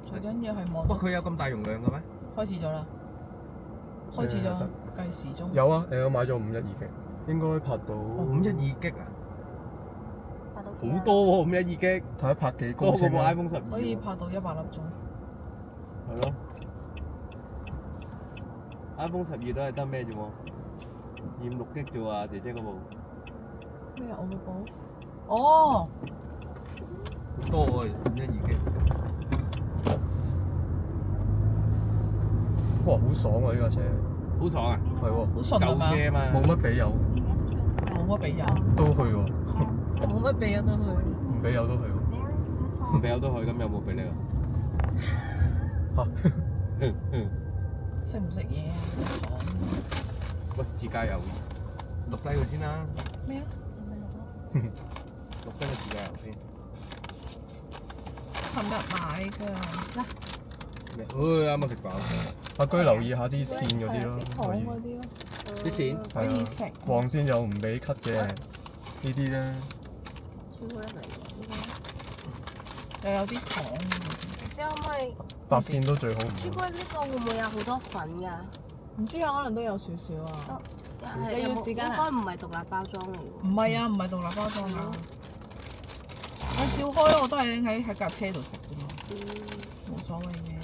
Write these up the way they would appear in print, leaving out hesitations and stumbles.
最緊要係望。哇！佢有咁大容量嘅咩？開始咗啦，開始咗計時鐘。有啊，我買咗512G，應該拍到512G啊！拍到好多喎，512G，睇下拍幾多過部公升啊。 iPhone 12。可以拍到100粒鐘。係咯。iPhone 12都係得咩啫喎？26G啫喎，姐姐嗰部。咩啊？我嗰部？哦，好多喎，512G。哇，好爽啊！呢架車好爽啊！係喎，好順啊嘛，舊車啊嘛。冇乜俾油冇乜俾油，都去喎，冇乜俾油都去。唔俾油都去喎。唔俾我都可以，咁有冇俾你啊？嚇！識唔識嘢？喂，自駕遊，錄低佢先啦。咩啊？錄低個自駕遊先。尋日買㗎，嗱，啱啱食飽。阿居留意下啲線嗰啲咯，啲糖可以。嗰啲咯，啲錢可以食。黃線又唔俾 cut 嘅，呢啲咧朱古力嚟嘅，又有啲糖。即係可唔可以？白線都最好唔好。朱古力呢個會唔會有好多粉㗎？唔知啊，可能都有少少啊。你要自己應該唔係獨立包裝嚟喎。唔係啊，唔係獨立包裝啊。我照開我都係拎喺架車度食啫嘛，冇所謂嘅。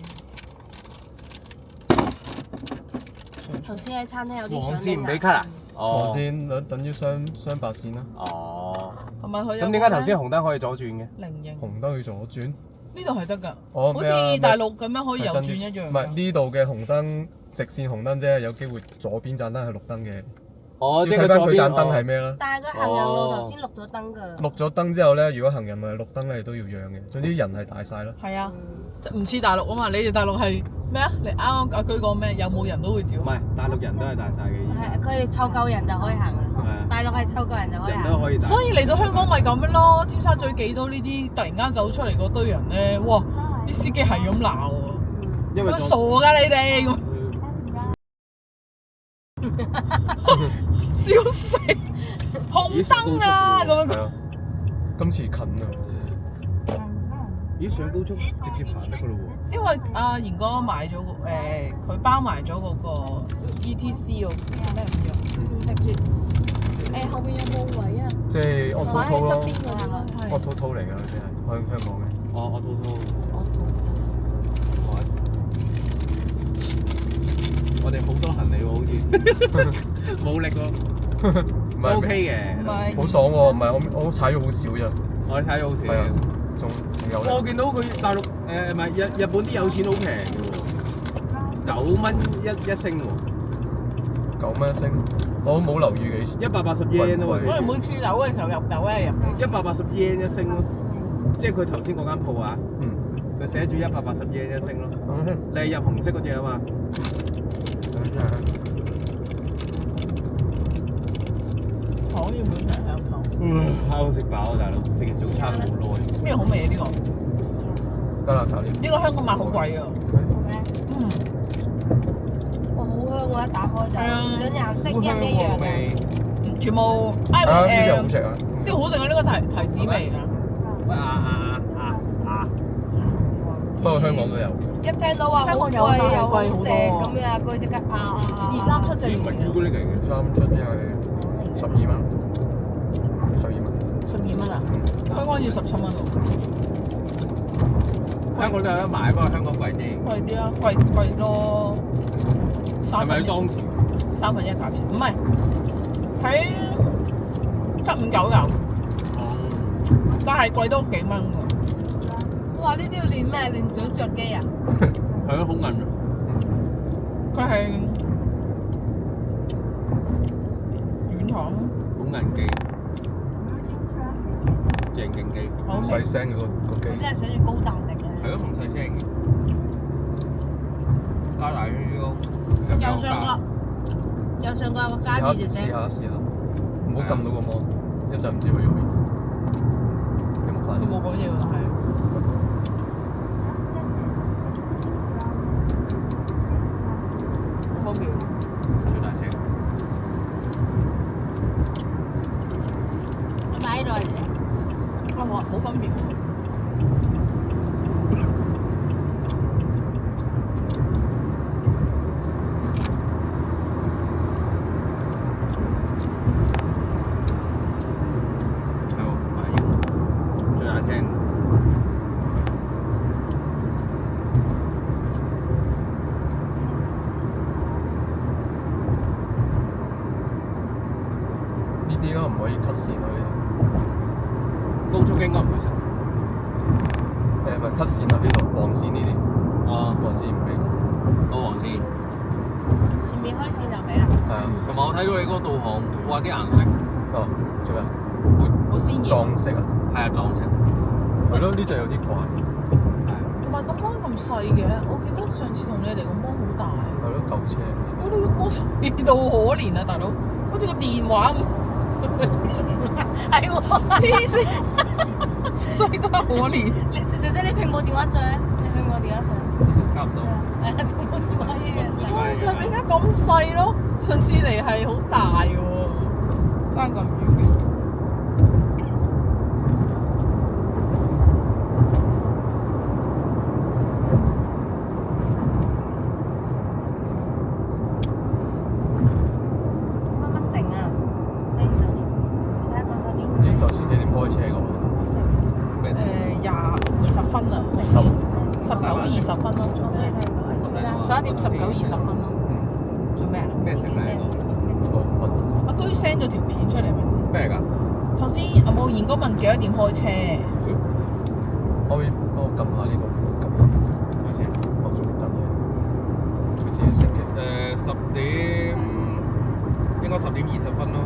頭先喺餐廳有啲黃相線唔俾 cut 啊？黃哦。線等於雙白線啦，哦。同埋佢有咁點解頭先紅燈可以左轉嘅？菱形？紅燈要左轉。呢度係得㗎，好哦咩啊似大陸咁樣可以右係真轉一樣㗎。唔係呢度嘅紅燈，直線紅燈啫，有機會左邊盞燈係綠燈嘅。哦，要睇翻即係佢左邊佢盞燈係咩啦。但係佢行人路頭先綠咗燈㗎。綠咗燈之後咧，如果行人路係綠燈咧，你都要讓嘅。總之人係大晒啦。係啊，唔似大陸啊嘛，你哋大陸係咩啊？你啱啱阿居講咩？有冇人都會照。唔係大陸人都係大晒嘅，係佢哋湊夠人就可以行啦。係啊，大陸係湊夠人就可以行。人都可以大。所以嚟到香港咪咁樣咯，尖沙咀幾多呢啲突然間走出嚟嗰堆人咧，哇！啲司機係咁鬧喎，因為咁傻㗎你哋咁，笑死！紅燈啊咁樣係啊，今次近啊。咦，上高速直接行得㗎咯喎。因為阿賢哥買咗佢包埋咗嗰個 ETC 喎，咩唔知直接後邊有冇位啊？即係 auto 咯邊嗰啲咯，係，auto 嚟㗎，即係香港嘅。哦，我滔滔。我哋好多行李喎，好似冇力喎，唔係 OK 嘅，唔係好爽喎，唔係我踩咗好少啫，我哋睇咗好係啊少。，仲有我見到佢大陸唔係日本啲有錢好平嘅喎，9蚊一升喎9蚊一升，我冇留意幾，180 yen 啊我哋喎，每次走嘅時候入豆咧入180 yen 一升咯，即係佢頭先嗰間鋪啊，佢寫住180 yen 一升咯，你係入紅色嗰只啊嘛，糖要每場有糖，啱食飽啊大佬，食完早餐好耐。咩好味啊呢個？加辣炒麵，呢個香港買好貴啊，嗯，哇，好香喎！一打開就係啊兩顏色一唔一樣嘅。全部啊呢啲好食啊，呢個好食啊！呢個提子味啊，不過香港都有，一聽到話好香港有貴但係又好貴好多食咁樣，佢即刻237隻呢個唔係朱古力嚟嘅， 3出啲係12蚊，12蚊， 12蚊啊，香港要17蚊喎，香港都有得買，不過香港貴啲。貴啲啊，貴咯，係咪當時？ 1/3價錢，唔係喺759有，但係貴多幾蚊㗎。哇！呢啲要練咩？練咀嚼肌啊？係咯，好韌啊！佢係軟糖，好韌機，正勁機，好咁細聲嘅個機，真係寫住高彈力係咧。咯，咁細聲嘅，加大啲咯，右上角有個加試二隻啫。下，唔好撳到個 mon，一陣唔知去咗邊，有冇發現？佢冇講嘢喎，但係。方便，最大聲。我買呢度嚟嘅。好方便。可以 cut 線咯呢高速應該唔會食。啲。唔係 cut 線啊呢度，黃線呢啲，哦，黃線唔俾。黃線。前面開線就俾啦。係啊。同埋我睇到你嗰個導航，哇啲顏色哦，做咩？好鮮豔。撞色啊？係啊撞色。係咯，呢隻有啲怪。同埋個芒咁細嘅，我記得上次同你嚟個芒好大。係咯，舊車。我哋個芒細到可憐啊，大佬，好似個電話咁。係喎，黐線，細得可憐。你你蘋果電話上，你蘋果電話上。差唔多。係啊，同我電話一樣細。就點解咁細咯？上次嚟係好大嘅喎，爭咁遠嘅。乜城啊？即係酒店，而家仲喺邊？咦？頭先幾點開車㗎喎？乜城？咩事？ 20分啊，19:20分咯，所以睇唔到。 11:19:20分咯。做咩啊？咩城咧？阿居 send 咗條片出嚟咪先。咩嚟㗎？頭先阿冇賢哥問幾多點開車？可以幫我撳下呢個，撳下。開車。我做緊嘢。佢自己識嘅。10點，應該10:20分咯。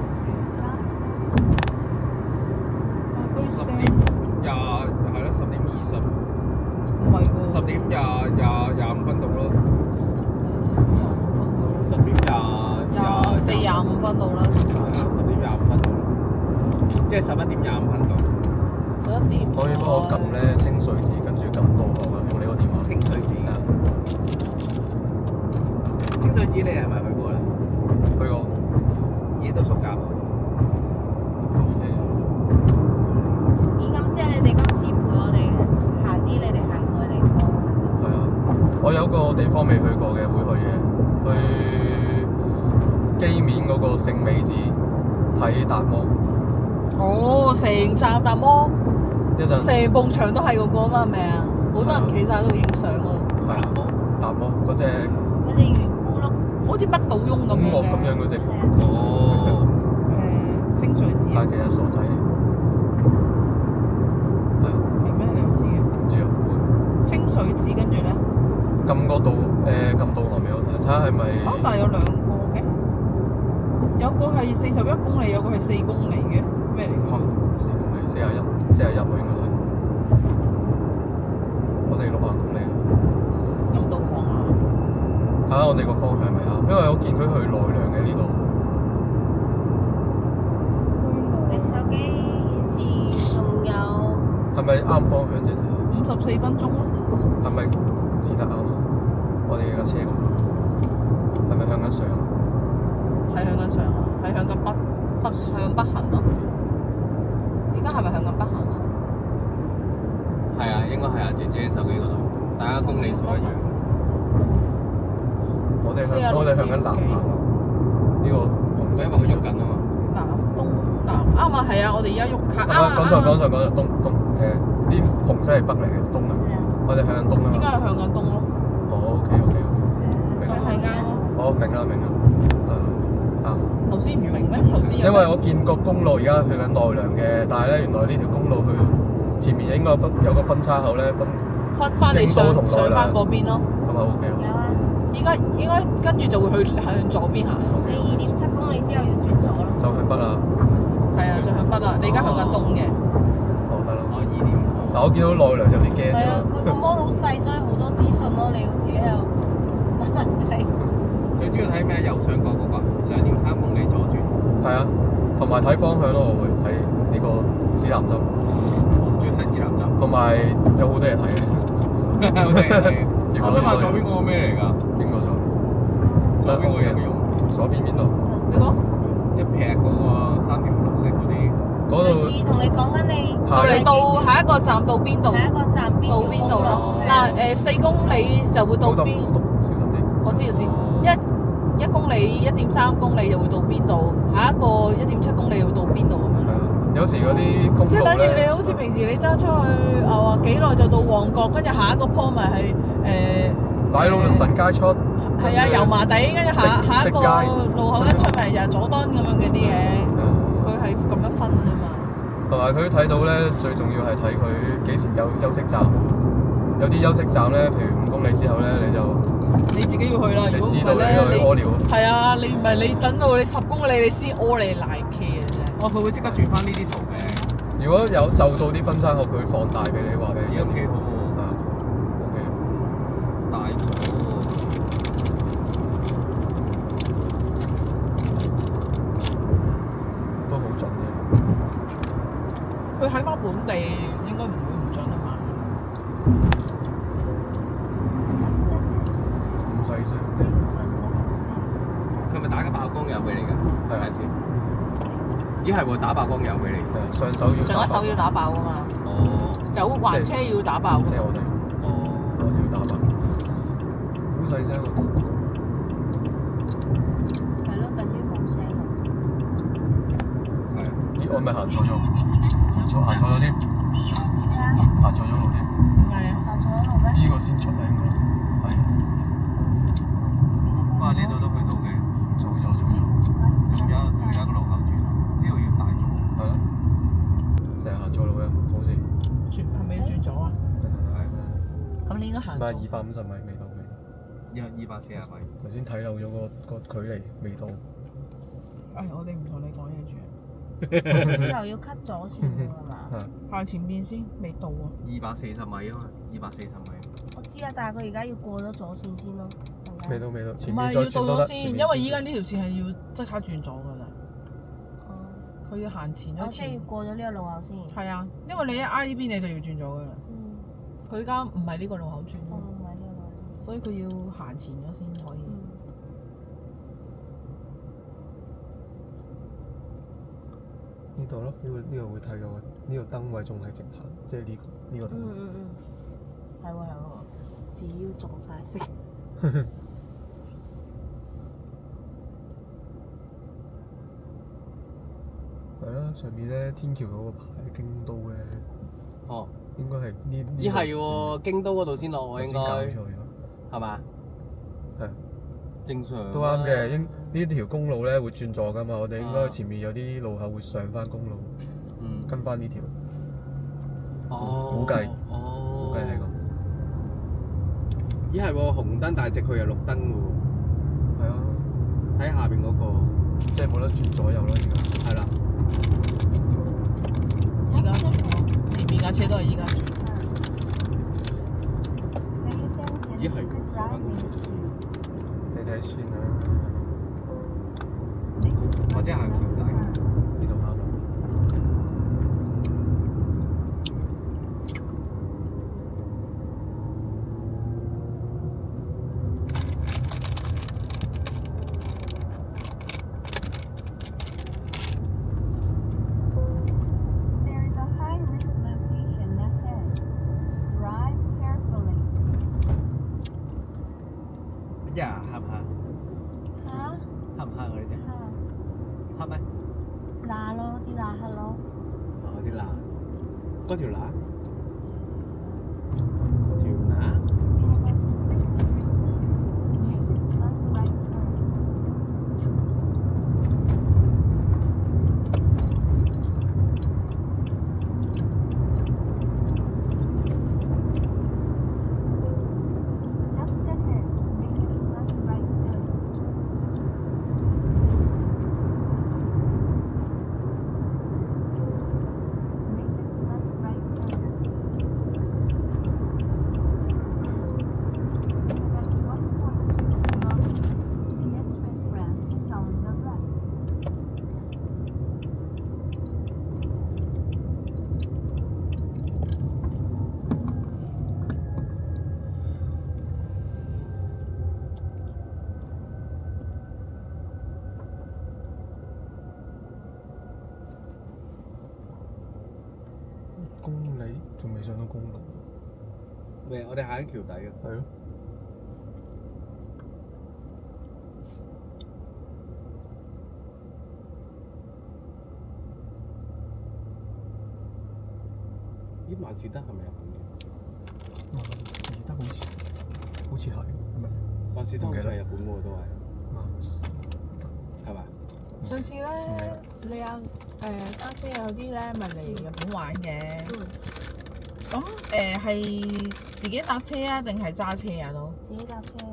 阿居10 send 點20係咯，10:20。唔係喎。 10:25分到咯。10點24:25分到啦。係啊，10:25分到。即係11:25分到。11點。可以幫我撳咧清水字，跟住撳導航啊，用你個電話。清水寺。清水寺你係咪去過咧？去過。咦，都熟㗎。咦，咁即係你哋今次陪我哋行啲你哋行過嘅地方。係啊，我有個地方未去過嘅，會去嘅，去機面嗰個聖美寺睇達摩。哦，成站達摩，一陣成埲牆都係嗰個啊嘛，係咪啊？好多人企晒喺度影相喎。係啊，達摩嗰隻嗰隻圓咕碌。好似北島翁咁五樣岳咁樣嗰隻，係啊。哦。清水寺太極嘅傻仔嚟。係啊，係咩？你唔知嘅？唔知啊，會清水寺跟住咧，撳個導撳導航俾我睇，睇下係咪但係有兩個嘅，有個係41公里，有個係4公里嘅，咩嚟㗎？ 4公里41喎應該係。我哋60公里。咁導航啊？睇下我哋個方向係咪啱，因為我見佢去奈良嘅呢度。你手機顯示仲有係咪啱方向啫？睇下54分鐘咯。係咪指得啱啊？我哋架車嗰個係咪向緊上？係向緊上啊，係向緊向北行咯。而家係咪向緊北行啊？係啊，應該係啊，姐姐手機嗰度，大家公里數一樣。我哋向緊南行啊！呢個紅色因為佢喐緊啊嘛。南東南啱啊，係啊，我哋而家喐下啱啊。講錯東呢紅色係北嚟嘅東啊！我哋向緊東啊嘛。應該係向緊東咯。哦，OK。就係啱咯。我明啦，啱。頭先唔明咩？頭先因為我見個公路而家去緊奈良嘅，但係咧原來呢條公路去前面應該有個分叉口咧，翻嚟上翻嗰邊咯。咁啊 OK 咯。有啊，應該跟住就會去向左邊行。你2.7公里之後要轉左咯。就向北啦。係啊，就向北啦。你而家向緊東嘅。哦，得啦。哦，2點。嗱，我見到奈良有啲驚係啊，添佢個芒好細，所以好多資訊咯，你要自己喺度慢慢睇。最主要睇咩？右上角嗰個2.3公里左轉。係啊，同埋睇方向咯，我會睇呢個指南針，我中意睇指南針。同埋有好多嘢睇嘅。好正係。我想問左邊嗰個咩嚟㗎？經過咗。左邊嗰個有冇用？左邊邊度？邊個？一撇嗰個3條綠色嗰啲。嗰度類似同你講緊你我哋到下一個站到邊度？下一個站邊到邊度咯？嗱4公里就會到邊？小心啲。我知。1公里1.3公里就會到邊度？下一個1.7公里會到邊度咁樣？係啊，有時嗰啲公路即係等於你咧，好似平時你揸出去話幾耐就到旺角，跟住下一個坡咪係大路神街出。係啊油麻地，跟住下一個路口一出咪又係佐敦咁樣嗰啲嘅。佢係咁樣分啫嘛。同埋佢睇到咧，最重要係睇佢幾時有休息站。有啲休息站咧，譬如5公里之後咧，你自己要去啦。你如果唔知道你係咧，去屙尿。係啊，你唔係你等到你10公里你先屙你賴 K 嘅啫。哦，佢會即刻轉翻呢啲圖嘅，如果有就到啲分叉口，佢會放大俾你話俾你知。咁幾好喎。啊，OK。大咗喎。都好準嘅。佢喺翻本地應該唔會唔準啊嘛。咁細聲嘅。佢咪打緊爆光油俾你㗎？係啊睇下先。咦係喎，打爆光油俾你。係上手要打爆。上一手要打爆啊嘛。哦。有還車要打爆。即係我哋。哦。我哋要打爆。好細聲喎。係咯，等於冇聲咁。係。咦，我咪行錯咗，行錯咗添，行錯咗路添。係啊。行錯咗路咩？呢個先出嚟應該。係。哇！呢度都去到嘅，早咗。而家個路口轉，呢度要大咗。係咯。成日行錯路嘅，好似。係咪要轉左啊？係。咁你應該行唔係左。 250米未到。240米。頭先睇漏咗個距離未到。我哋唔同你講嘢住。又要 cut 咗先㗎嘛？行前邊先，未到啊。 240米啊嘛，240米。我知啊，但係佢而家要過咗左線先咯。未到，前唔係面再要到咗轉都得。先，因為依家呢條線係要即刻轉左㗎啦。哦。佢要行前咗我即係要前。過咗呢個路口先。係啊，因為你一挨呢邊你就要轉左㗎啦。嗯。佢而家唔係呢個路口轉哦，咯，唔係呢個路口。所以佢要行前咗先可以。嗯。呢度咯，呢個會睇到嘅，呢個燈位仲係直行，即係呢個燈。係喎係喎，屌撞晒色。係啦，上面咧天橋嗰個牌京都咧，哦。應該係呢。咦係喎，京都嗰度先落喎應先搞錯該，咗。係嘛？係。正常。都啱嘅，呢條公路咧會轉左㗎嘛，我哋應該啊前面有啲路口會上翻公路，嗯。跟翻呢條。哦。估計。哦。估計係咁。咦係喎，紅燈但係直去又綠燈喎。係啊。睇下邊嗰個。即係冇得轉左右咯，而家。係啦。依家轉咯，前面架車都係依家轉。咦係喎，睇睇先啦。或者行橋底。呢度啱啦。乜呀？黑唔黑？嚇？黑唔黑嗰啲啫？黑咩？罅咯，啲罅黑咯。哦，啲罅。嗰條罅？條罅？公里仲未上到公路。咩？我哋行緊橋底嘅。係咯。咦？萬事德係咪日本嘅？萬事德好似係，係咪？萬事德好似係日本喎，都係。萬事德係嘛？上次咧，你阿家姐有啲咧咪嚟日本玩嘅，嗯，咁係自己搭車啊定係揸車啊都？自己搭車。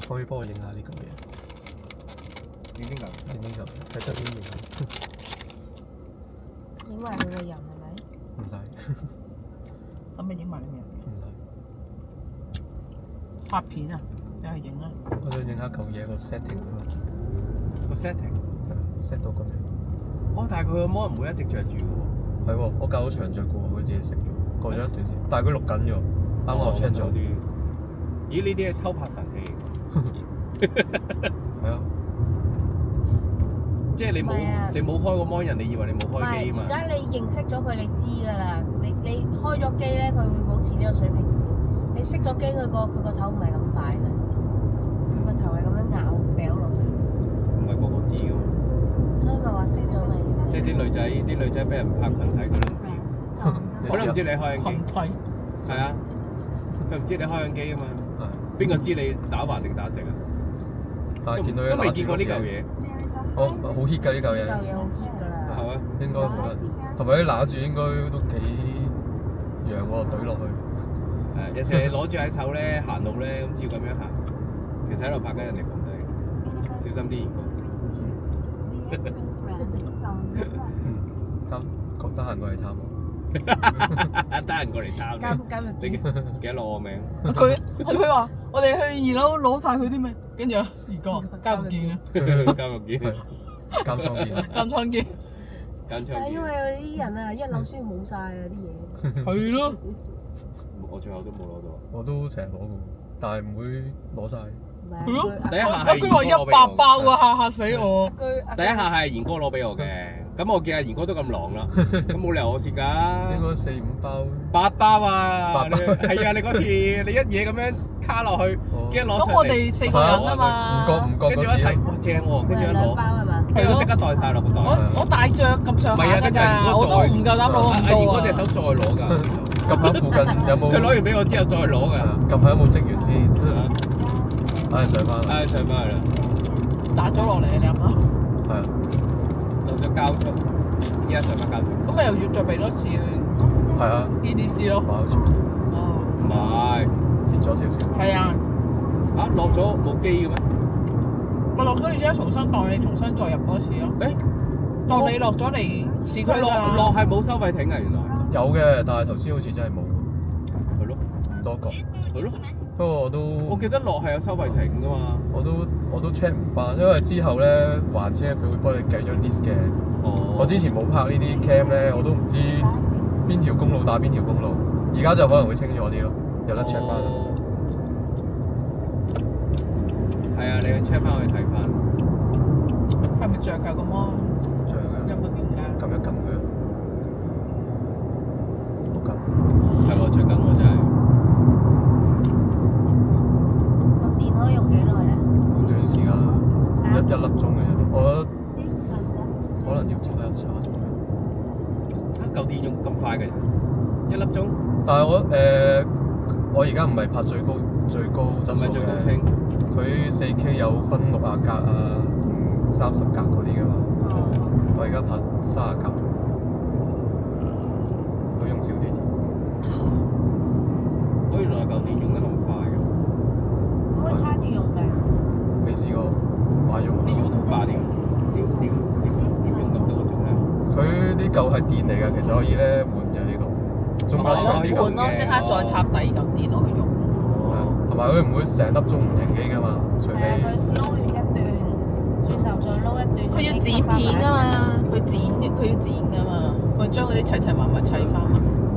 可以幫我影下呢嚿嘢？影邊嚿？影呢嚿喺側邊影下。影埋佢個人係咪？唔使，咁咪影埋你面。唔使。拍片啊，又係影啊！我想影下嚿嘢個 setting 啊嘛，個 setting。 set 到咁樣。哦，但係佢個 mon 唔會一直着住喎。係喎，我較咗長着嘅喎，佢自己熄咗，過咗一段時間，但係佢錄緊咗，啱我 check 咗。啲。咦？呢啲係偷拍神器。係啊，即係你冇唔係啊你冇開個 mon 人，你以為你冇唔係，開機嘛而？家你認識咗佢，你知㗎啦。你開咗機咧，佢會保持呢個水平線。你熄咗機，佢個頭唔係咁大嘅，佢個頭係咁樣咬掉落去，唔係個個知㗎嘛。所以咪話熄咗咪。即係啲女仔俾人拍群體，佢都唔知。可能唔知你開緊機。群體係啊，佢唔知你開緊機啊嘛。係。邊個知你打橫定打直啊？但係見到都未見過呢嚿嘢，好 hit 㗎呢嚿嘢，呢嚿嘢好 hit 㗎啦。係咪？應該冇人，同埋啲揦住應該都幾揚喎，懟落去。係有時你攞住喺手咧，行路咧咁照咁樣行，其實喺度拍緊人哋群體，小心啲熒光。得閒過嚟探我。得閒過嚟探監你，你記得攞我名。佢話我哋去2樓攞晒佢啲咩，跟住啊，二哥交唔見啊，監獄見，監倉見。監倉見，監倉就係因為見。有啲人啊，一樓先冇晒啊啲嘢。係咯，我最後都冇攞到。我都成日攞嘅，但係唔會攞晒。唔係係咯啊，第一下係佢話100包啊，嚇死我！第一下係賢哥攞俾我嘅，咁我見阿賢哥都咁狼啦，咁冇理由我蝕㗎。應該4、5包。 8包啊！ 8包係啊！你嗰次你一嘢咁樣卡落去，跟住攞上嚟咁我哋4個人啊嘛，唔覺跟住一睇，哇正喎！跟住一2包攞，係嘛？跟住我即刻袋晒落個袋。我大隻咁上下㗎咋，我都唔夠膽攞阿咁多啊賢哥隻手！再攞㗎，撳下附近有冇？佢攞完俾我之後再攞㗎。撳下有冇職員先。唉，上翻啦。唉，上翻去啦，打咗落嚟啊！你阿媽，係啊，落咗交速，依家上翻交速。咁咪又要再俾多次去係啊， EDC 咯。買咗哦，唔係，蝕咗少少。係啊，嚇落咗冇機嘅咩？咪落咗而家重新當你重新再入多次咯。誒，當你落咗嚟市區佢㗎啦落係冇收費亭啊，原來。有嘅，但係頭先好似真係冇，係咯，唔多覺。係咯。不過我都我記得落係有收費亭㗎嘛。我都 check 唔翻，因為之後咧還車佢會幫你計咗 list 嘅。哦。我之前冇拍呢啲 cam 咧，我都唔知邊條公路打邊條公路。而家就可能會清咗啲咯，有得 check 翻。係啊，你去 check 翻去睇翻。係咪着㗎咁啊？仲有有冇點㗎？撳一撳佢，好撳。係喎，最近我真係。個電可以用幾耐咧？好短時間，一粒鐘嘅啫。我覺得可能要查一查仲有。舊電用咁快嘅，1粒鐘，但係我而家唔係拍最高質素唔係最高嘅，清。佢4K 有分60格啊同30格嗰啲㗎嘛。我而家拍30格，佢用少啲添。我原來舊電用得咁快嘅。可唔可以叉住用㗎？未試過買用。啲 YouTuber 點用咁多個鐘咧？佢呢嚿係電嚟㗎，其實可以咧換嘅呢個。中間長啲換咯，即刻再插第二嚿電落去用。同埋佢唔會成粒鐘唔停機㗎嘛，除非。佢撈完一段，轉頭再撈一段。佢要剪片㗎嘛，佢要剪㗎嘛，佢將嗰啲砌砌埋埋砌翻。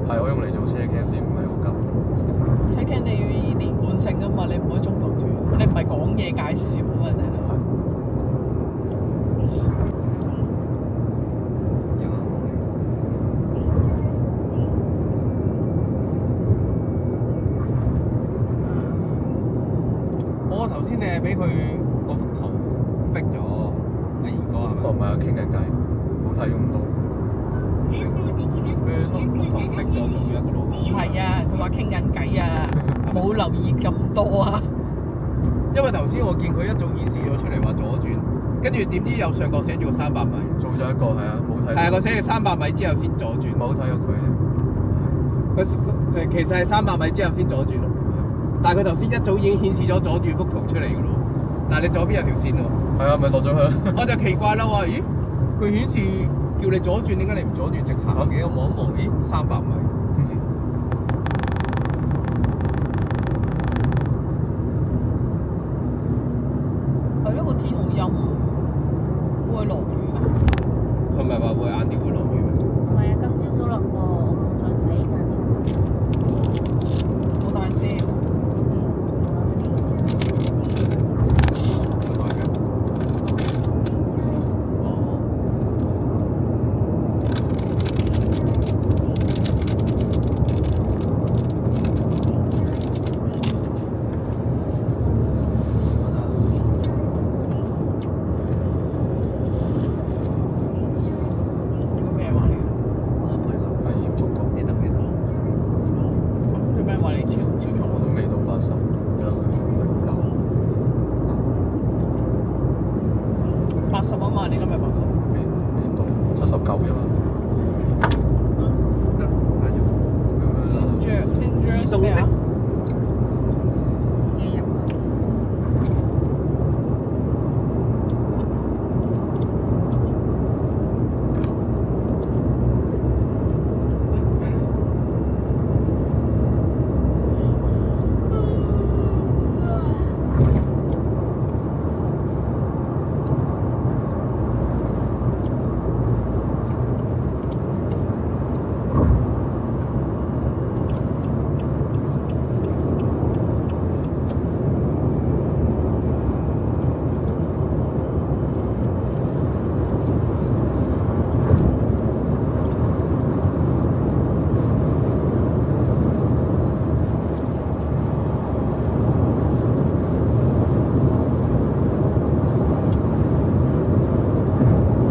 係我用嚟做車 cam 先，唔係好急。砌 cam 你要連貫性㗎嘛，你唔可以中途斷，你唔係講嘢介紹啊嘛，大佬。我頭先你係俾佢嗰幅圖 fit 咗，阿賢哥係咪？唔係啊，傾緊偈，冇睇咁多。佢幅圖 fit 咗，做咗一個 logo。唔係啊，佢話傾緊偈啊，冇留意咁多啊。因為頭先我見佢一早顯示咗出嚟話左轉，跟住點知右上角寫住個300米，做咗一個係啊，冇睇到。係啊，個寫住300米之後先左轉，冇睇個距離。佢其實係300米之後先左轉咯。但係佢頭先一早已經顯示咗左轉幅圖出嚟㗎咯。但係你左邊有條線喎。係啊，咪落咗去啦。我就奇怪啦，話咦，佢顯示叫你左轉，點解你唔左轉直行嘅？我望一望，咦，300米。係呢個天好陰，會落雨啊！佢咪話會晏啲會落雨咩？唔係啊，今朝都落過，我冇再睇緊。冇帶遮喎。唔係嘅。哦。呢個咩話嚟㗎？危險速度，呢度呢度。做咩話你超速我都未到80，80啊嘛？你今日80？未到79啫嘛。得，買咗。Danger 自動式咩啊？自己入。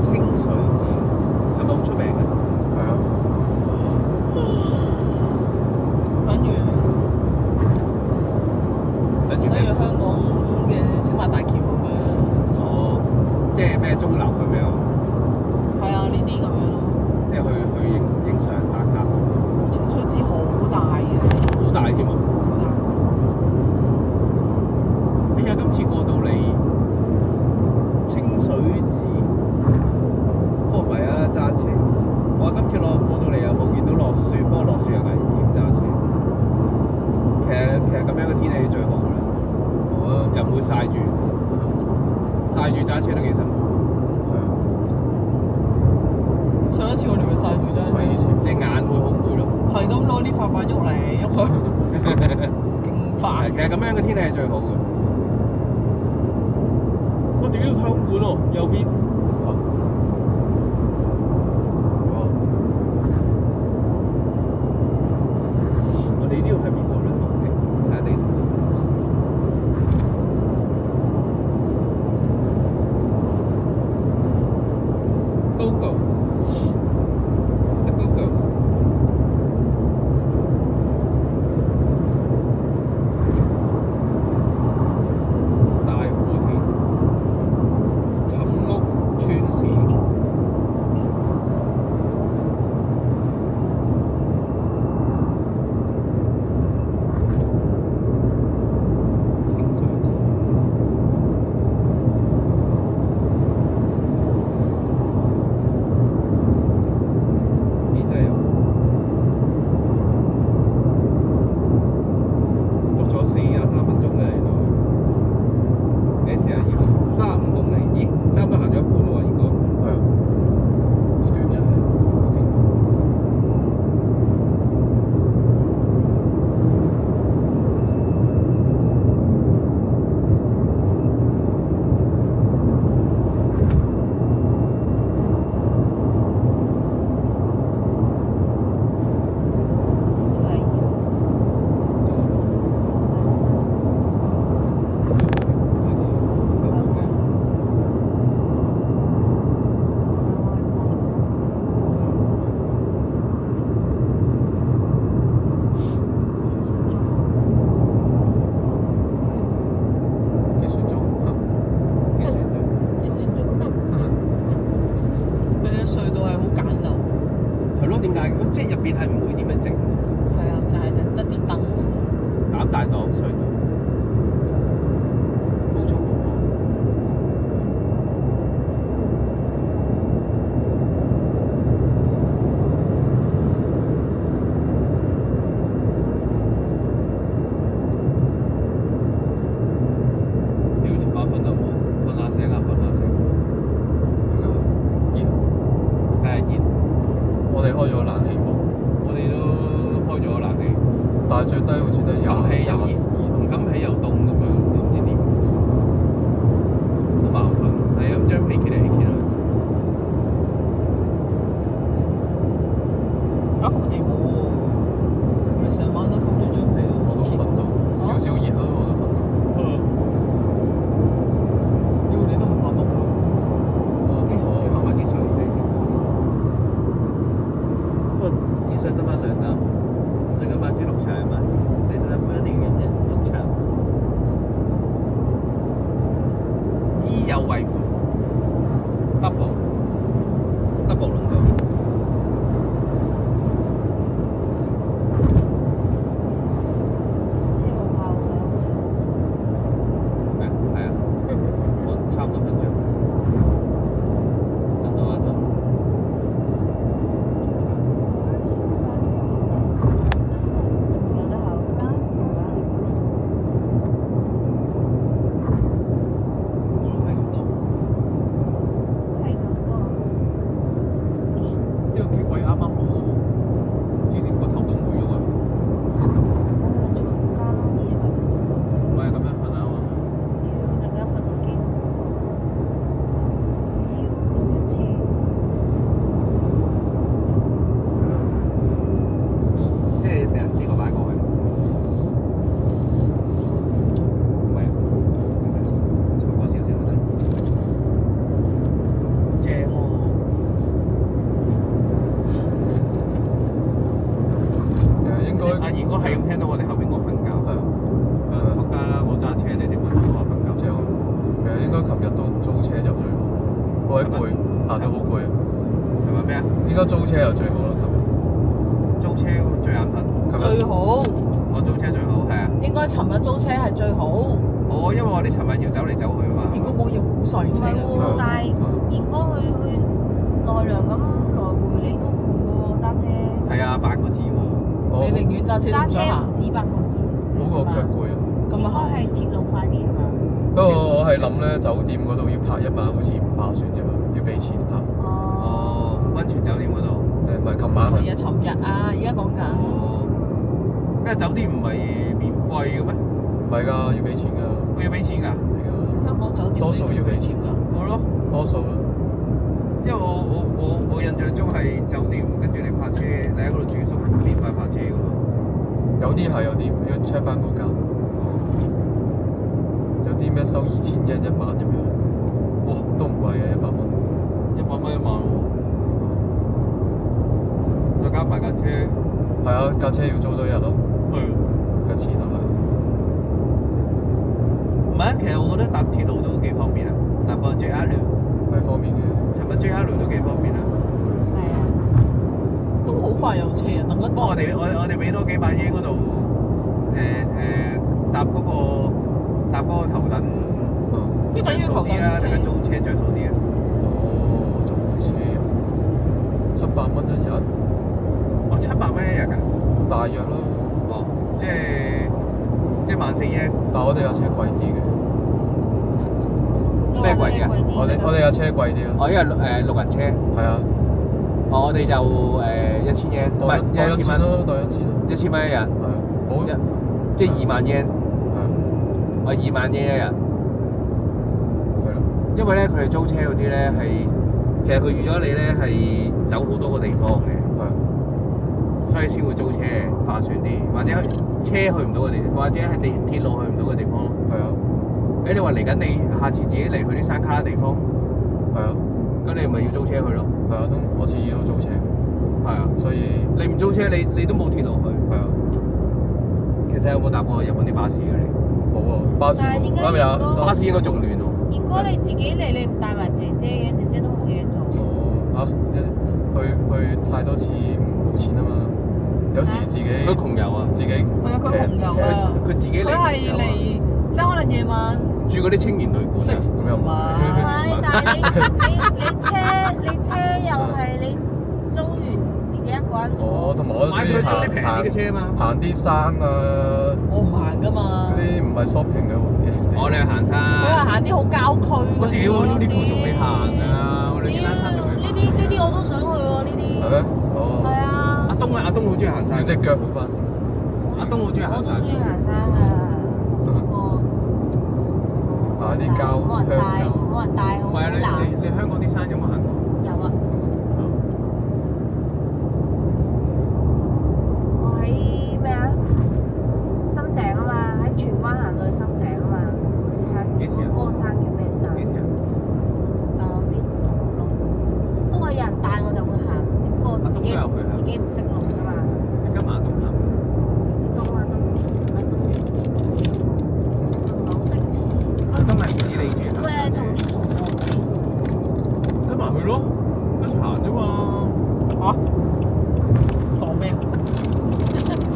清水寺係咪好出名嘅？係啊，等於咩？香港嘅青馬大橋咁樣。哦，即係咩鐘樓咁樣，係啊，呢啲咁樣咯。即係去影相打卡，清水寺好大嘅，好大添啊！好大。哎呀，今次過到嚟清水寺，不過唔係啊，揸車。我話今次過到嚟又冇見到落雪，不過落雪又危險揸車。其實咁樣嘅天氣最好啦，好啊，又唔會曬住，曬住揸車都幾辛苦。係啊，上一次我哋咪曬住啫，廢車。隻眼會好攰咯。係咁攞啲快板喐嚟喐去，勁快係，。其實咁樣嘅天氣係最好嘅。我屌太空館喎，右邊。哇！我哋呢度喺邊度咧？睇下地圖先。Go go，大和田，沉屋該租車就最好啦，租車最眼瞓。最好我租車最好係啊。應該尋日租車係最好。因為我哋尋日要走嚟走去啊嘛。如果冇要好細唔係聲嘅時候喎，但係賢哥去奈良咁來回你都攰嘅喎，揸車。係啊，8個字喎。我你寧願揸車都揸車唔想行唔。止8個字。好過腳攰啊。咁啊應該係鐵路快啲係嘛？不過我係諗咧，酒店嗰度要拍1晚好似唔划算啫嘛，要俾錢拍。哦。溫泉酒店嗰度。唔係琴晚啊。係啊，尋日啊，而家講緊。因為酒店唔係免費嘅咩？唔係㗎，要俾錢㗎。我要俾錢㗎。係㗎。香港酒店多數要俾錢㗎。我咯，多數啦。因為我印象中係酒店跟住你泊車，你喺嗰度住宿免費泊車㗎嘛。有啲係，有啲唔要 check 翻個價。有啲咩收2000日1晚咁樣。哇，都唔貴嘅100蚊。 100蚊1晚喎。再加埋架車。係啊，架車要租多1日咯。係。嘅錢係咪？唔係啊，其實我覺得搭鐵路都幾方便啊，搭個 JR 係方便嘅。尋日 JR 都幾方便啊。係啊。都好快有車啊，等一陣。不過我哋俾多幾百英嗰度，搭嗰個頭等，呢等於頭等啲啦，定係車。租車着數啲啊？哦，租車700蚊1日，哦，700蚊1日㗎？大約咯。哦，即係1400英。但係我哋架車貴啲嘅。咩貴啲啊？我哋架車貴啲咯。因為6人車。係啊。我哋就1000英，唔係1000蚊咯，當1000咯。 1000蚊1日。係啊。冇。即係2萬英。係啊。我2萬英1日。係咯。因為咧，佢哋租車嗰啲咧係，其實佢預咗你咧係走好多個地方嘅。係啊。所以先會租車划算啲，或者車去唔到嘅地方，或者係鐵路去唔到嘅地方咯。係啊。你話嚟緊，你下次自己嚟去啲山卡拉地方，係啊。咁你咪要租車去咯。係啊，我次次都租車。係啊。所以你唔租車，你都冇鐵路去。係啊。其實有冇搭過日本啲巴士嘅你？冇喎，巴士冇。但係點解啱未啊？巴士應該仲亂喎。賢哥你自己嚟，你唔帶埋姐姐嘅，姐姐都冇嘢做。哦，去太多次冇錢啊嘛，有時自己佢窮遊啊，自己係啊，佢窮遊啊。佢自己嚟。佢係嚟，即係可能夜晚住嗰啲青年旅館食啊。咁又唔係係，但係你車又係你租完自己一個人坐。哦，同埋我買佢租啲平啲嘅車啊嘛。行啲山啊，我唔行噶嘛嗰。啲唔係 shopping 嘅喎。我哋去行山。佢係行啲好郊區我屌嗰啲。 ，Uniqlo 仲未行啊！我哋呢單山仲未行。呢啲我都想去喎，呢啲。係咩？哦。係啊。阿東好中意行山。要隻腳好翻先。阿東好中意行山我都中。意行山啊，不過行啲郊冇人帶，鄉郊。冇人帶好唔係啊，難。你香港啲山有冇行過？有啊，我喺咩啊？深井啊嘛，喺荃灣行到去深井啊嘛，嗰條山幾時啊嗰個山叫咩山？幾時啊？但我啲唔懂路，都係有人帶我就會行，只不過自己阿東都有去啊自己唔識路㗎嘛。你跟埋阿東行。東啊東，唔係好識。阿東係唔知你住行。佢係同啲同學跟埋去咯，一齊行啫嘛。嚇？講咩？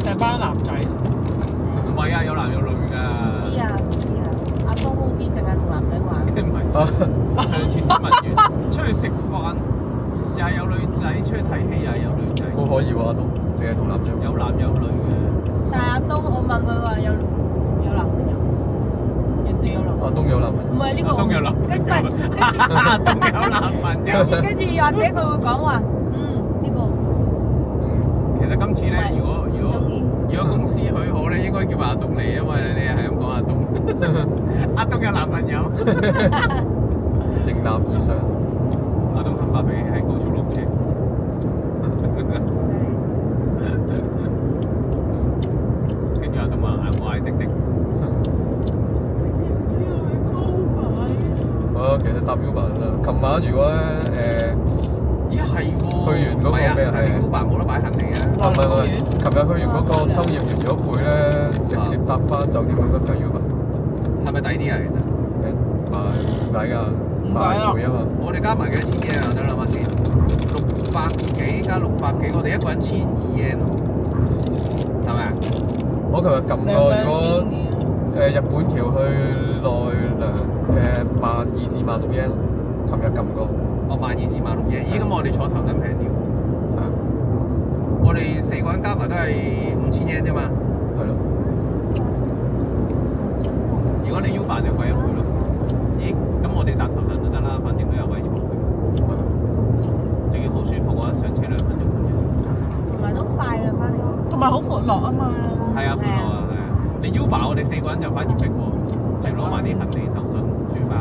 成班男仔。唔係啊，有男有女㗎。知啊知啊，阿東好似淨係同男仔玩。即係唔係？上次新聞完，出去食飯又係有女仔，出去睇戲又係有女仔，好可以喎，都淨係同男仔。有男有女嘅。但係阿東，我問佢話有男朋友，人哋有男朋友。阿東有男朋友。唔係呢個。阿東有男朋友。跟唔係阿東有男朋友。跟住或者佢會講話，呢個其實今次咧，如果中意。公司許可咧，應該叫阿東嚟，因為你係咁講阿東。阿東有男朋友。迎難而上。阿東肯發俾喺高速落車。跟住阿東話：我係滴滴。我其實搭 Uber 啦。琴晚如果咧咦係喎。去完嗰個咩係Uber 冇得擺行李啊。唔係，琴日去完嗰個秋葉原咗倍咧，直接搭翻酒店嗰個就 Uber。係咪抵啲啊？其實唔係唔抵㗎，唔抵啊買倍啊嘛。我哋加埋幾多錢嘅啊？等諗下先。600幾加600幾，我哋一個人1200 yen 喎，係咪啊？我琴日撳過，如果日本橋去奈良12,000至16,000 yen，琴日撳過。我12,000至16,000 yen，咦咁我哋坐頭等平啲喎。係啊，我哋4個人加埋都係5,000 yen 啫嘛。係咯。如果你 Uber 就貴1倍咯。咦？咁我哋搭頭等都得啦，反正都有位坐。仲要好舒服啊！上車2分鐘。同埋都快嘅翻嚟。同埋好闊落啊嘛。係啊，寬敞啊，係啊。你 Uber 我哋4個人就反而逼喎，淨攞埋啲行李、手信、書包。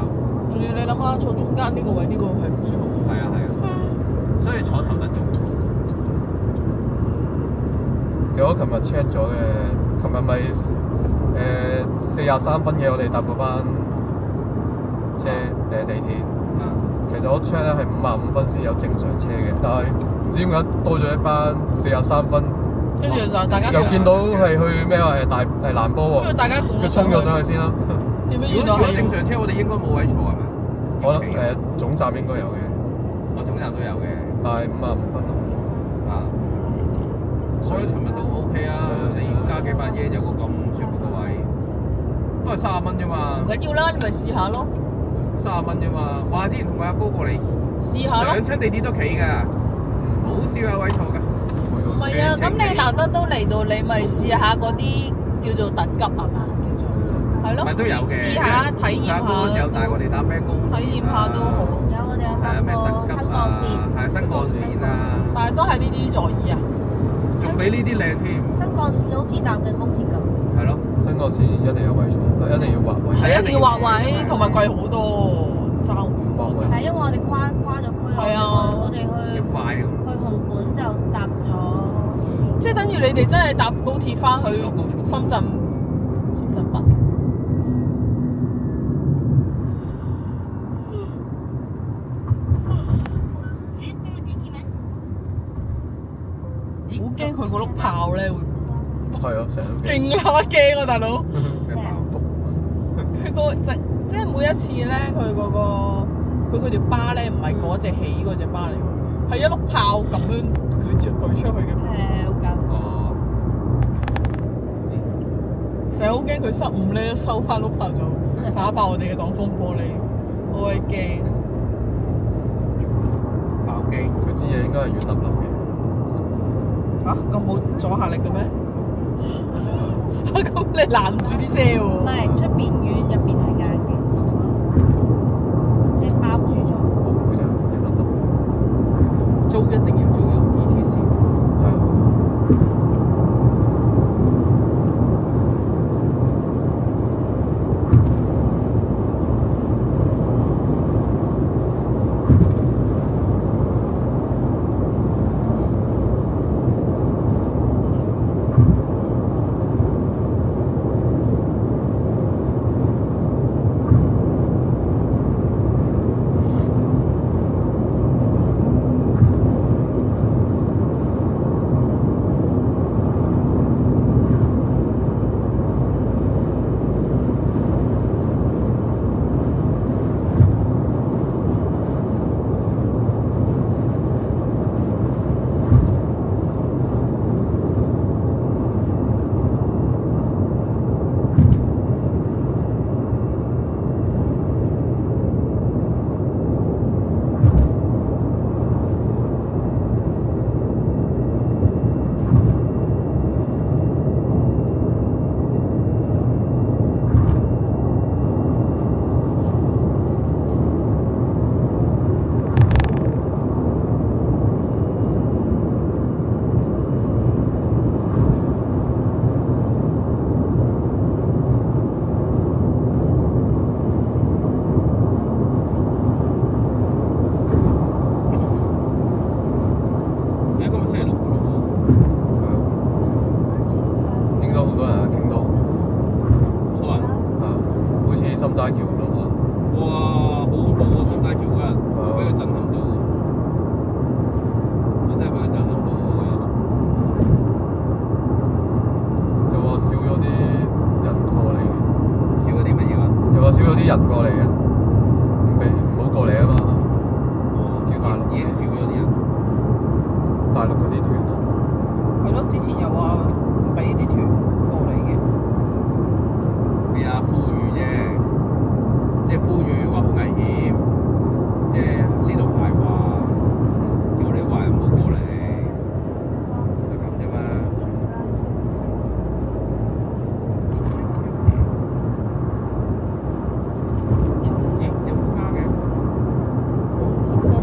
仲要你諗下坐中間呢個位，呢個係唔舒服。係啊係啊，所以坐頭等仲好。其實我琴日 check 咗嘅，琴日咪43分嘅，我哋搭嗰班車地鐵。啊，其實我 check 咧係55分先有正常車嘅，但係唔知點解多咗一班43分，跟住就大家又見到係去咩話蘭波喎，跟住大家佢衝咗上去先啦。點樣如果原來正常車，我哋應該冇位坐係咪？我諗總站應該有嘅，我總站都有嘅。但係55分咯。啊，所以尋日都 OK 啊，你加幾百嘢有個咁舒服嘅位，都係30蚊啫嘛。唔緊要啦，你咪試下咯， 30蚊啫嘛。哇！之前同個阿哥過嚟試下咯。上親地鐵都企㗎，好少有位坐㗎。唔係啊，咁你難得都嚟到，你咪試下嗰啲叫做特急係嘛？叫做係咯，咪都有嘅。試下體驗阿哥有下，帶我哋搭咩高鐵啊，體驗下都好。有我哋有係啊，咩特急搭過新幹啊，線，係新幹線啊，但係都係呢啲座椅啊。仲比呢啲靚添。新幹線好似搭嘅高鐵咁。係咯，新幹線一定有位坐，一定要劃位。係一定要劃位，同埋貴好多，爭好劃位多。係因為我哋跨咗區，係啊我哋要去快咁。紅館就搭咗。即係等於你哋真係搭高鐵翻去有高速深圳北。好驚佢個碌炮咧會係啊，成日都勁啦驚啊大佬！咩爆？佢個即係每一次咧，佢嗰條巴咧唔係嗰隻起嗰隻巴嚟喎，係一碌炮咁樣舉出去嘅。好搞笑。哦，成日好驚佢失誤咧，收翻碌炮就打爆我哋嘅擋風玻璃，好鬼驚。爆機。佢支嘢應該係軟腍腍嘅。嚇咁冇阻下力嘅咩？咁你攔唔住啲車喎？唔係出邊軟，入邊係硬嘅，即係包住咗。冇佢就軟腍腍。租一定要租有 ETC。係啊。人過嚟嘅，唔好過嚟啊嘛，叫大陸已經少咗啲人。大陸嗰啲團啊？係咯，之前又話唔俾啲團過嚟嘅。係啊，呼籲啫，即係呼籲話好危險，即係呢度排話，叫你華人唔好過嚟，就咁啫嘛。咦？有冇加嘅？哦，叔叔。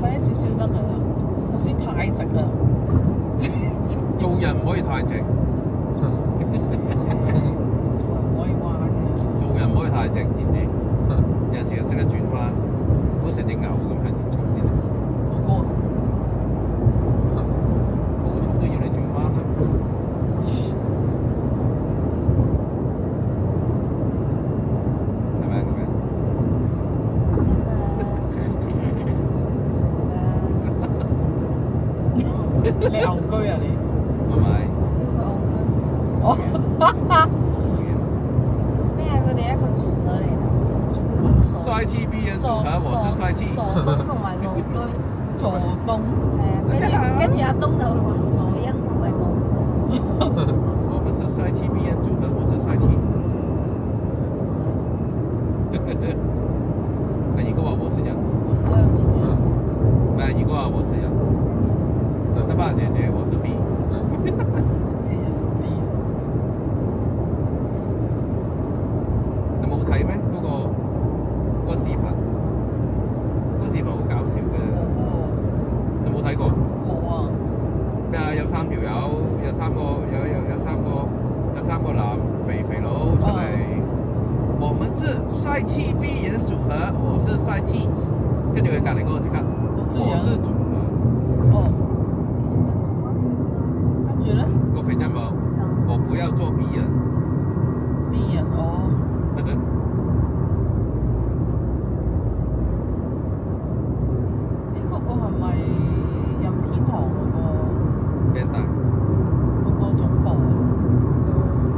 快一少少得㗎啦，我先太直啦。做人唔可以太直，做人唔可以彎嘅。做人唔可以太直，知唔知？有陣時又識得轉彎，唔好成隻牛咁向前衝先。好高。高速都要你轉彎啦。係咪？你牛居啊你？係咪？哦，咩啊？佢哋一個團隊嚟㗎。帥氣逼人組合，我是帥氣。傻東同埋戇居。傻東。係啊，跟住阿東就會話傻欣同埋戇居。我們是帥氣逼人組合，我是帥氣。阿二哥話我是人，好有錢。唔係二哥話我是人。得吧，姐姐，我是 B。你冇睇咩？嗰個視頻，嗰個視頻好搞笑嘅。你冇睇過？冇啊。咩啊？有三條友，有三個男肥佬出嚟。我們是帥氣逼人組合，我是帥氣。跟住佢隔離嗰個即刻，我是組合。哦。跟住咧？個肥仔冇，我不要做逼人。逼人哦。嗰個係咪任天堂嗰個？咩大？嗰個總部啊？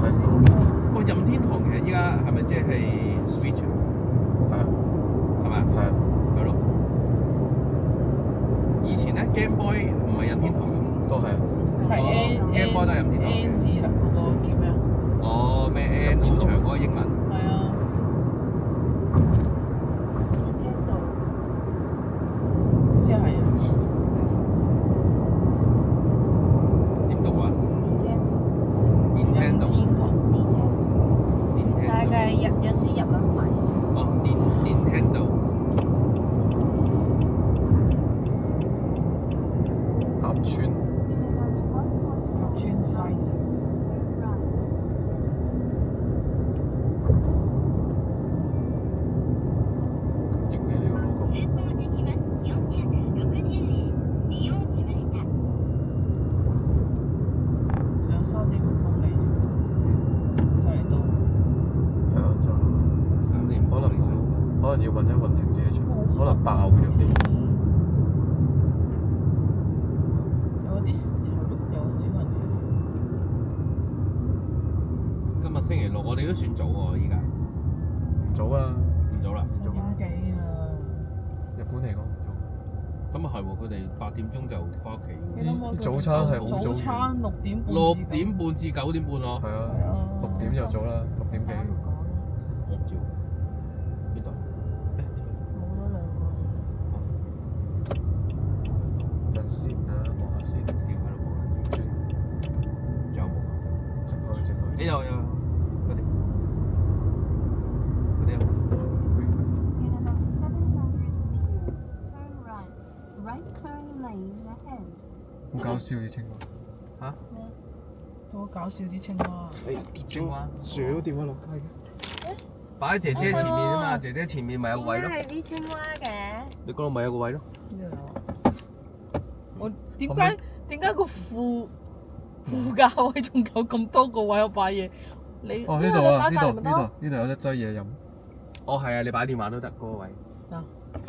睇唔到。哇！任天堂其實依家係咪即係 Switch 啊？係啊，係咪啊？係啊，係咯。以前咧 Game Boy 唔係任天堂㗎。都係啊。係 Game Boy 都係任天堂嘅。 N 字啊，嗰個叫咩啊？哦，咩 N 好長嗰個英文。係啊。好似係啊。點讀啊？Nintendo。但係佢係有少日文發音。哦，Nintendo。鴨川。鴨川西。咁型嘅呢個 logo。有3.5公里，就嚟到。係啊，就可能要揾一揾停車場，可能爆嘅有啲。有啲係咯，有小人嚟。今日星期六，我哋都算早喎，依家唔早啊，唔早啦。 10點幾啦。日本嚟講唔咁啊係喎，佢哋8點鐘就翻屋企。你諗下佢早餐係好早早餐6點半。 6點半至9點半咯。早。係啊，6點就早啦，6點幾。我唔知喎，邊度？冇咗兩個。等先啊，望下先。叫佢老母啦。轉仲有冇？直去。誒有，嗰啲啊。In about 700 meters, turn right. Right turn lane ahead. 好搞笑啲青蛙。嚇？好搞笑啲青蛙。青蛙掉電話落街嘅。擺喺姐姐前面啊嘛，姐姐前面咪有個位咯。係啲青蛙嘅。你嗰度咪有個位咯？呢度有啊。我點解個副駕位仲有咁多個位我擺嘢？你哦，呢度啊，呢度有得擠嘢飲，哦係啊，你擺電話都得嗰個位。嗱，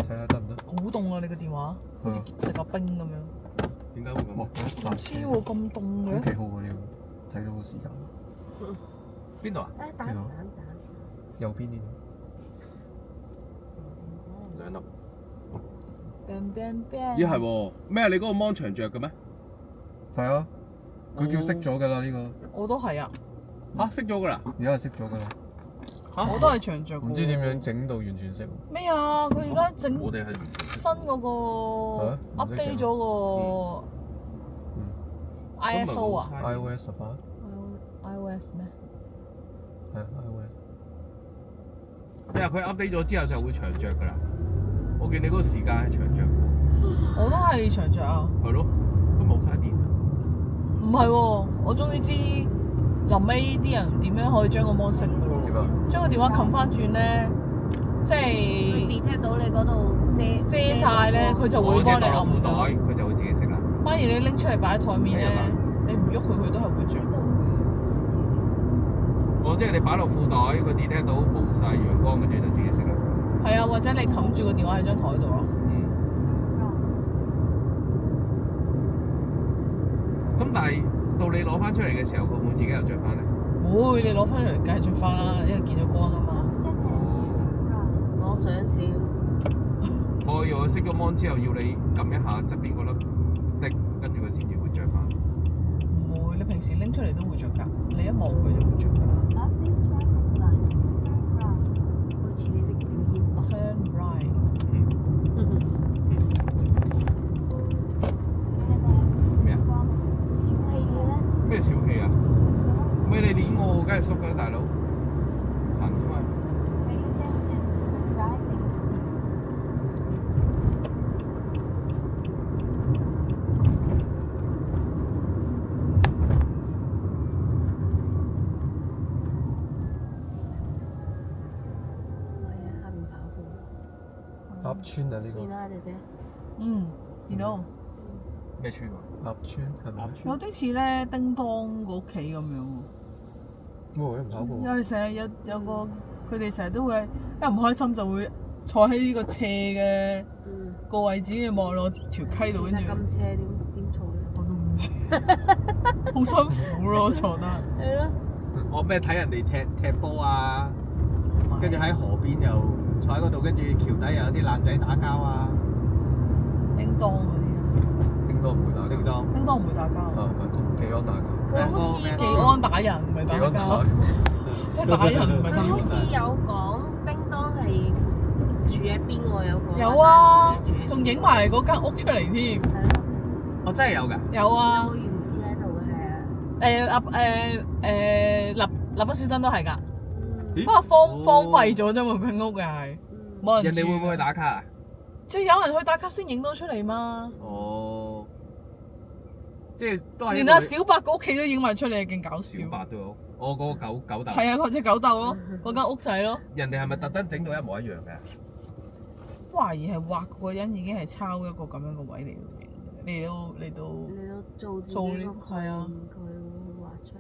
睇下得唔得？好凍啊！你個電話好似食個冰咁樣。點解會咁？莫一唔剎知喎，咁凍都嘅。幾好喎！你睇到個時間，邊度啊？誒蛋。右邊呢2粒。 bang bang bang。咦係喎，咩？你嗰個 mon 長着嘅咩？度？係啊，佢叫熄咗㗎啦呢個，我都係啊，嚇熄咗㗎啦！而家係熄咗㗎啦，嚇我都係長着。唔知點樣整到完全熄。咩啊？佢而家整我哋係新嗰個啊唔識整 update 咗個 ISO 啊 iOS 18，iOS 咩？係啊 iOS。咩啊？佢 update 咗之後就會長着㗎啦。我見你嗰個時間係長着。係長着啊？係咯，都冇晒電。唔係喎，我終於知臨尾啲人點樣可以將個芒熄嘅喎。點啊？將個電話冚翻轉咧，即佢係 detect 到你嗰度遮晒咧，佢就會幫你落褲袋，撳。佢就會自己熄啦。反而你拎出嚟擺喺台面咧係啊，你唔喐佢，佢都係會着。哦，即係你擺落褲袋，佢 detect 到冇晒陽光，跟住就自己熄啦。係啊，或者你冚住個電話喺張台度咯。咁但係到你攞翻出嚟嘅時候，佢會唔會自己又着翻咧？會，你攞翻嚟梗係着翻啦，因為見咗光啊嘛。 Just ahead, turn right. 我想笑，我要熄咗芒之後，要你撳一下側邊嗰粒的，跟住佢先至會着翻。唔會，你平時拎出嚟都會着㗎，你一望佢就會着㗎啦。 Up this traffic light, turn right. 好似你的表演版。 Turn right。 In about 2 咩啊？ kilometers. 小氣嘅咩？咩小氣啊？喂，你攆我，梗係縮㗎啦，大佬。行啫嘛。 Pay attention to the driving speed. 係啊，下面跑步。鴨村啊呢見啦，姐姐。嗯，見到。咩村啊？個鴨村係咪？有啲似咧叮當個屋企咁樣喎。冇人跑步。因為成日有個佢哋成日都會一唔開心就會坐喺呢個斜嘅嗯。個位置，望落條溪度，跟住其實咁斜點坐咧？我都唔知，好辛苦咯坐得。係咯。我咩睇人哋踢波啊，跟住喺河邊又坐喺嗰度，跟住橋底又有啲爛仔打交啊。叮當嗰啲啊，叮當唔會打交。叮當。叮當唔會打交，啊，唔係技安打交。佢好似技安打人唔係技安打交，打。打人唔係佢好似打交。有講叮當係住喺邊喎？有講。有啊住喺，仲影埋嗰間屋出嚟添。係咯。我真係有㗎。有啊有，原子喺度嘅係啊。蠟筆小新都係㗎，咦不過荒廢咗啫嘛，佢屋又係冇人住。人哋會唔會去打卡啊？即係有人去打卡先影到出嚟嘛？哦，即係都係連阿小白個屋企都影埋出嚟，勁搞笑。小白都有。我嗰個狗竇。係啊，嗰隻狗竇咯，嗰間屋仔咯。人哋係咪特登整到一模一樣嘅？懷疑係畫嗰個人已經係抄一個咁樣嘅位嚟影，嚟到你都做自己做呢個概念，係啊佢會畫出嚟。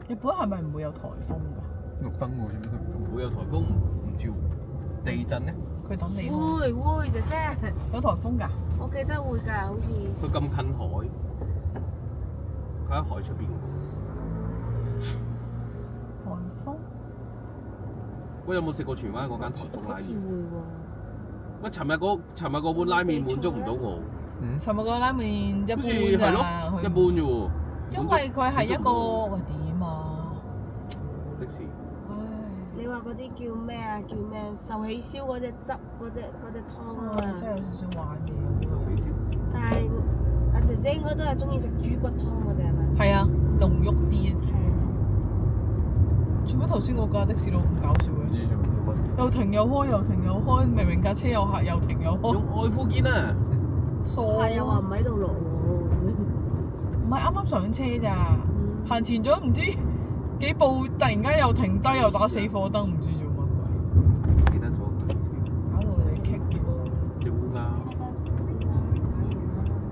日本係咪唔會有颱風㗎？綠燈喎，做咩佢唔會有颱風唔照地震咧？佢等你開會姐姐，有颱風㗎？我記得會㗎，好似。佢咁近海，佢喺海出邊。颱風？喂，有冇食過荃灣嗰間颱風拉好似麵？會喎。喂，尋日嗰碗拉麵滿足唔到我，嗯？尋日個拉麵一好似般係咯，咋，一般啫喎。因為佢係一個滿足唔到喂點啊？的士。唉，你話嗰啲叫咩啊？叫咩？壽喜燒嗰隻汁嗰隻湯啊嘛。真係有少少玩嘢。壽喜燒。但係阿姐姐應該都係中意食豬骨湯嗰隻係咪？係啊，濃郁啲嘅豬。做乜頭先嗰架的士佬咁搞笑唔知嘅？做乜。又停又開，又停又開，明明架車有客，又停又開，用愛夫堅啊！傻係又話唔喺度落喎。唔係啱啱上車咋，行前咗唔知幾步，突然間又停低，又打死火燈，唔知做乜鬼，記得咗佢搞到你棘住晒。隻烏鴉。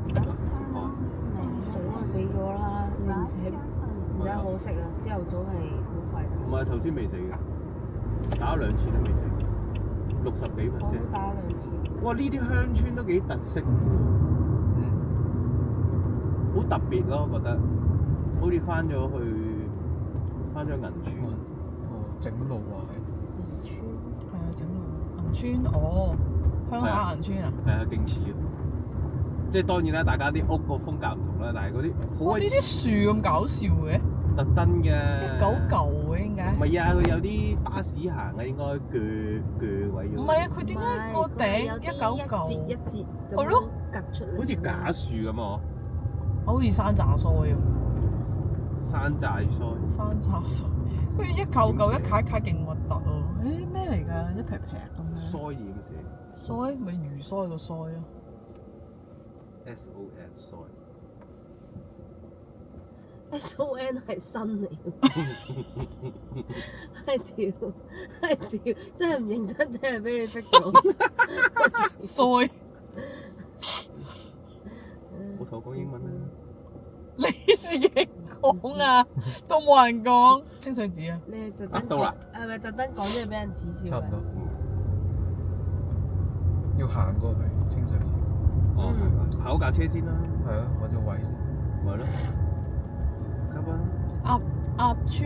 In about 3 kilometers, right turn left. 早就死咗啦，你唔 Right 死 turn 而家可惜啊！朝頭早係好快唔係頭先未死嘅，打咗2次都未死，60幾我都 percent。打2次。哇！呢啲鄉村都幾特色，嗯。好特別咯，我覺得，好似翻咗銀村。哦，整路啊，村係啊，整路銀村哦，鄉下銀村啊！係啊，勁似啊！即係當然啦，大家啲屋個風格唔同啦，但係嗰啲好哇！鬼呢啲樹咁搞笑嘅，特登嘅。一嚿嚿嘅點解唔？係啊，佢有啲巴士行啊，應該鋸位咗。唔係啊，佢點解個頂一嚿嚿？一節咁係咯樣趌出嚟，好似假樹咁啊！好似山楂腮咁，山寨腮。山楂腮，佢哋一嚿嚿一卡一卡勁核突啊！一劈劈咁樣。腮點寫腮咪魚腮個腮咯。 ？SON 腮。 SON 係新嚟嘅，係條，真係唔認真，真係俾你逼咗。腮，我同我講英文啦。你自己講啊，都冇人講。清水寺啊，你係特登到啦講，係咪特登講咗係俾人恥笑㗎？差唔多。要行過去清水寺。哦，係嘛？跑架車先啦。係啊，揾個位先。咪咯。急啊！鴨川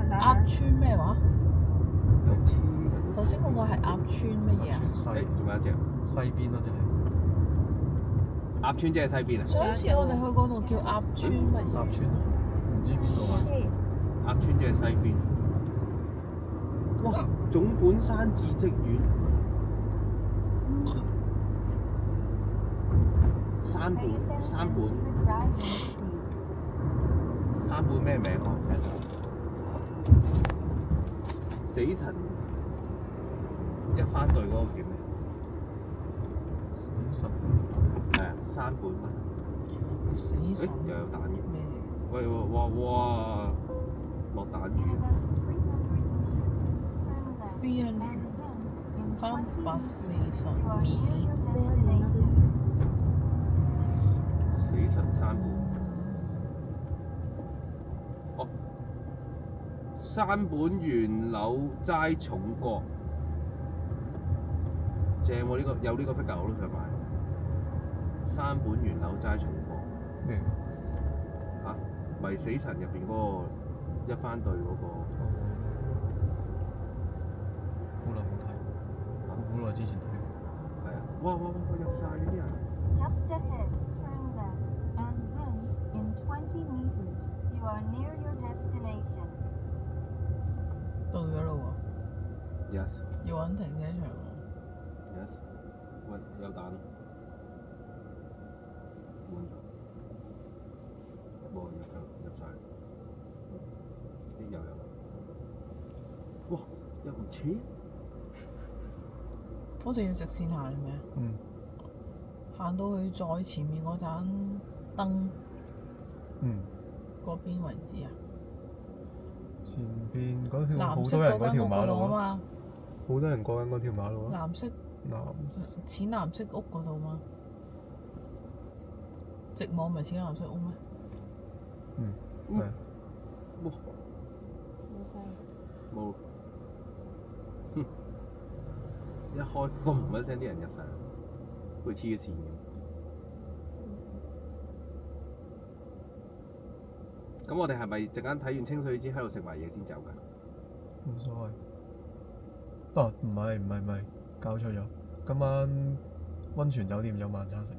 鴨川咩話？有黐緊。頭先嗰個係鴨川乜嘢啊？全西誒，仲有一隻西邊咯，就係鴨川，即係西邊啊！上一次我哋去嗰度叫鴨川乜嘢？鴨川，唔知邊個位。鴨川即係西邊。哇！總本山自職園。山本 Pay attention 山 to 本 the driving speed. 山本咩名啊？死神一番隊嗰個叫咩？死神係啊，山本。死誒神又有蛋嘅。咩？喂哇！落蛋 In 魚。 about 300 meters, turn left. 300 And then, in 20 meters, 340 you are near 米。 your destination. 死神山本。哦，山本源柳齋重角，正喎！呢個有呢個 figure 我都想買。山本源柳齋重角咩？嚇，咪死神入邊嗰個一番隊嗰個。好耐冇睇，好耐之前睇。係啊！哇！入晒嗰啲人。 Just ahead, turn left. And then, in 20 meters, you are near your destination. 到咗咯 Yes 喎，要揾停車場喎。 yes，喂有蛋咯，滿咗，冇入晒，啲又有，哇又唔似，我哋要直線行係咪啊？嗯。行到去再前面嗰盞燈嗯。嗰邊為止啊？前邊嗰條好藍色多人嗰嗰間屋嗰條馬路咯，度啊嘛，好多人過緊嗰條馬路咯。藍色淺藍色屋嗰度嘛，直網咪淺藍色屋咩？嗯，係。哇冇，哼，一開嘣一聲啲人入晒，好似黐咗線咁。咁我哋係咪陣間睇完清水寺喺度食埋嘢先走㗎？冇所謂。啊，唔係，搞錯咗。今晚溫泉酒店有晚餐食，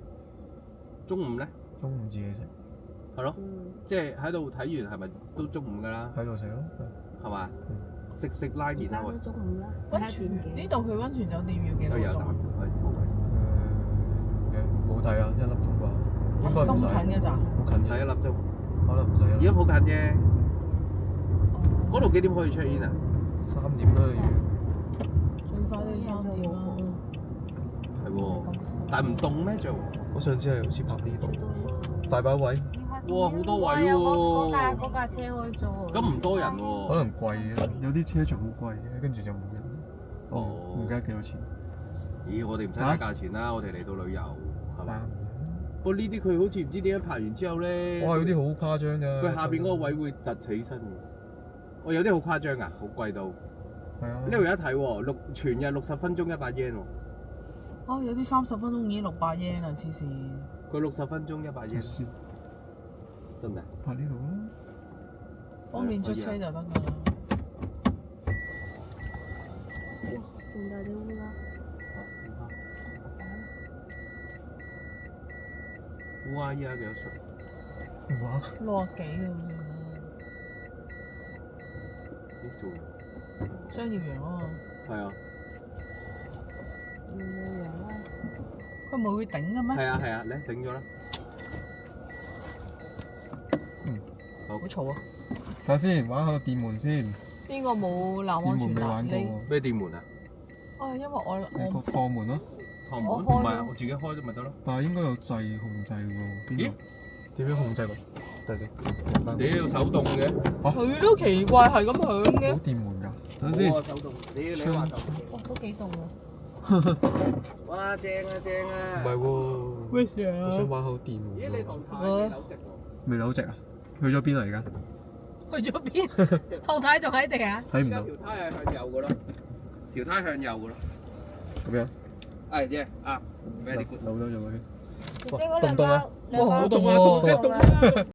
中午咧？中午自己食，係咯，即係喺度睇完係咪都中午㗎啦？喺度食咯。係嘛？嗯食拉而麵啊！喂家都，中午啦，溫泉呢度去溫泉酒店要幾多都有蛋，個鐘？係冇位，冇睇啊，1粒鐘啩，應該唔咁使。近嘅咋？好近啫，唔使一粒鐘，可能唔使啊。而家好近啫。嗰度幾點可以出現啊？ 3點啦要。最快都要3點啦。係喎，但係唔凍咩做？我上次係好似拍呢度，大把位， You have 哇，好 nearly 多位係啊，嗰喎！架車可以坐。咁唔多人可喎。能貴嘅，有啲車場好貴嘅，跟住就冇人。哦唔記得幾多錢。咦，我哋唔使睇價錢啦，我哋嚟到旅遊係嘛？不過呢啲佢好似唔知點解拍完之後咧，哇！有啲好誇張㗎。佢下邊嗰個位會凸起身喎。哦，有啲好誇張啊，好貴到。係啊。呢度有得睇喎，全日60分鐘100 yen 喎。哦，有啲30分鐘已經600 yen 啦，黐線。佢60分鐘100 yen，先得唔得？拍呢度咯。方便出車就得㗎啦。仲大啲烏鴉。烏鴉依家幾多歲？哇！ 60幾嘅好似。咦，做商業羊啊嘛，係啊，佢唔係會頂嘅咩？係啊，你頂咗啦。好嘈啊！睇下先，玩下個電門先。邊個冇南安全帶？電門未玩過你喎。咩電門啊？啊，因為我個趟門咯，趟門唔我開咗係我自己開咗咪得咯。但係應該有掣控制喎，邊咦度？點樣控制喎？等陣先，你要手動嘅，佢都奇怪係咁響冇嘅。電門㗎，等陣先。我手動，你話手動。哇，都幾凍喎。哇，正啊正唔啊！係喎，咩事我想啊？玩好電門咦，你喎。堂太你扭直喎？未扭直啊？去咗邊啊？而家去咗邊？湯太仲喺地下。睇唔到而家條胎係向右嘅咯，條胎向右嘅咯。咁樣。係啫，啊，very good。扭咗咗嗰啲。姐姐嗰兩凍唔凍啊包，兩包哇好凍啊凍啊凍啊凍啊！